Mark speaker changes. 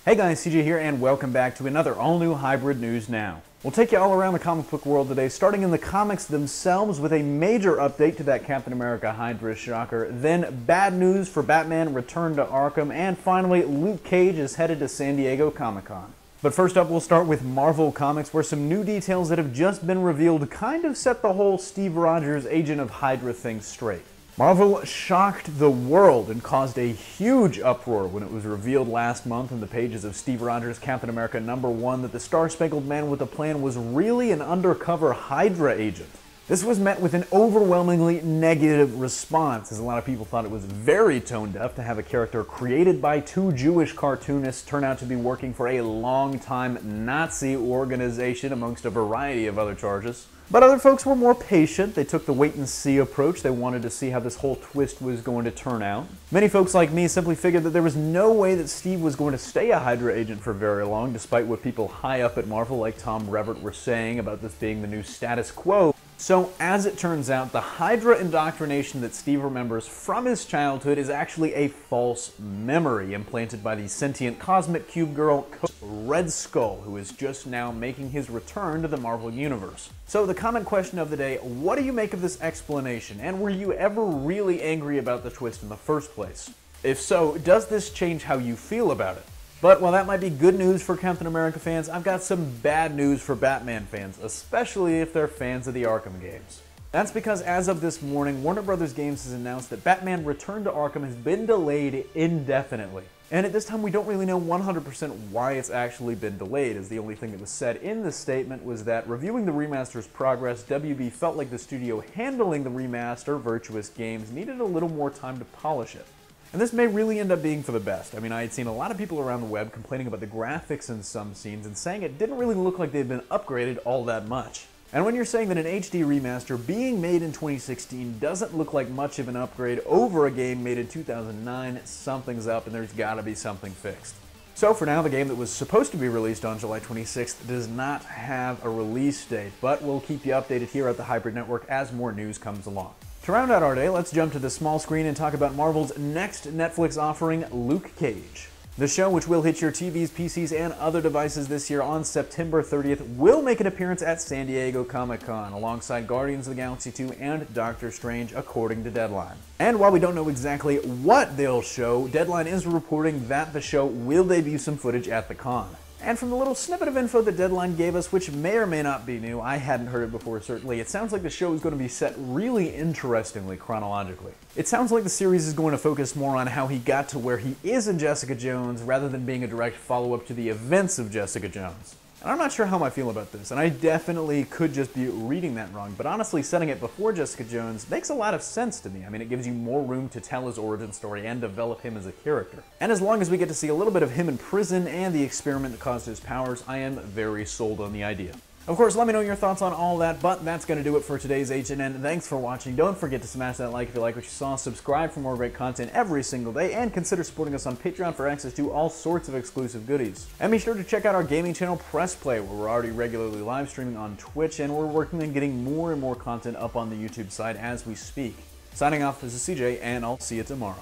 Speaker 1: Hey guys, CJ here, and welcome back to another all-new Hybrid News Now. We'll take you all around the comic book world today, starting in the comics themselves with a major update to that Captain America Hydra shocker, then bad news for Batman Return to Arkham, and finally, Luke Cage is headed to San Diego Comic-Con. But first up, we'll start with Marvel Comics, where some new details that have just been revealed kind of set the whole Steve Rogers Agent of Hydra thing straight. Marvel shocked the world and caused a huge uproar when it was revealed last month in the pages of Steve Rogers' Captain America #1 that the Star-Spangled Man with a Plan was really an undercover Hydra agent. This was met with an overwhelmingly negative response, as a lot of people thought it was very tone-deaf to have a character created by two Jewish cartoonists turn out to be working for a long-time Nazi organization, amongst a variety of other charges. But other folks were more patient. They took the wait-and-see approach. They wanted to see how this whole twist was going to turn out. Many folks like me simply figured that there was no way that Steve was going to stay a Hydra agent for very long, despite what people high up at Marvel like Tom Revert were saying about this being the new status quo. So, as it turns out, the Hydra indoctrination that Steve remembers from his childhood is actually a false memory implanted by the sentient cosmic cube girl Red Skull, who is just now making his return to the Marvel Universe. So the comment question of the day, what do you make of this explanation, and were you ever really angry about the twist in the first place? If so, does this change how you feel about it? But while that might be good news for Captain America fans, I've got some bad news for Batman fans, especially if they're fans of the Arkham games. That's because as of this morning, Warner Bros. Games has announced that Batman Return to Arkham has been delayed indefinitely. And at this time, we don't really know 100% why it's actually been delayed, as the only thing that was said in the statement was that reviewing the remaster's progress, WB felt like the studio handling the remaster, Virtuous Games, needed a little more time to polish it. And this may really end up being for the best. I mean, I had seen a lot of people around the web complaining about the graphics in some scenes and saying it didn't really look like they'd been upgraded all that much. And when you're saying that an HD remaster being made in 2016 doesn't look like much of an upgrade over a game made in 2009, something's up and there's gotta be something fixed. So for now, the game that was supposed to be released on July 26th does not have a release date, but we'll keep you updated here at the Hybrid Network as more news comes along. To round out our day, let's jump to the small screen and talk about Marvel's next Netflix offering, Luke Cage. The show, which will hit your TVs, PCs, and other devices this year on September 30th, will make an appearance at San Diego Comic-Con alongside Guardians of the Galaxy 2 and Doctor Strange, according to Deadline. And while we don't know exactly what they'll show, Deadline is reporting that the show will debut some footage at the con. And from the little snippet of info that Deadline gave us, which may or may not be new, I hadn't heard it before certainly, it sounds like the show is going to be set really interestingly chronologically. It sounds like the series is going to focus more on how he got to where he is in Jessica Jones rather than being a direct follow-up to the events of Jessica Jones. And I'm not sure how I feel about this, and I definitely could just be reading that wrong, but honestly, setting it before Jessica Jones makes a lot of sense to me. I mean, it gives you more room to tell his origin story and develop him as a character. And as long as we get to see a little bit of him in prison and the experiment that caused his powers, I am very sold on the idea. Of course, let me know your thoughts on all that, but that's going to do it for today's HNN. Thanks for watching. Don't forget to smash that like if you like what you saw, subscribe for more great content every single day, and consider supporting us on Patreon for access to all sorts of exclusive goodies. And be sure to check out our gaming channel, Press Play, where we're already regularly live streaming on Twitch, and we're working on getting more and more content up on the YouTube side as we speak. Signing off, this is CJ, and I'll see you tomorrow.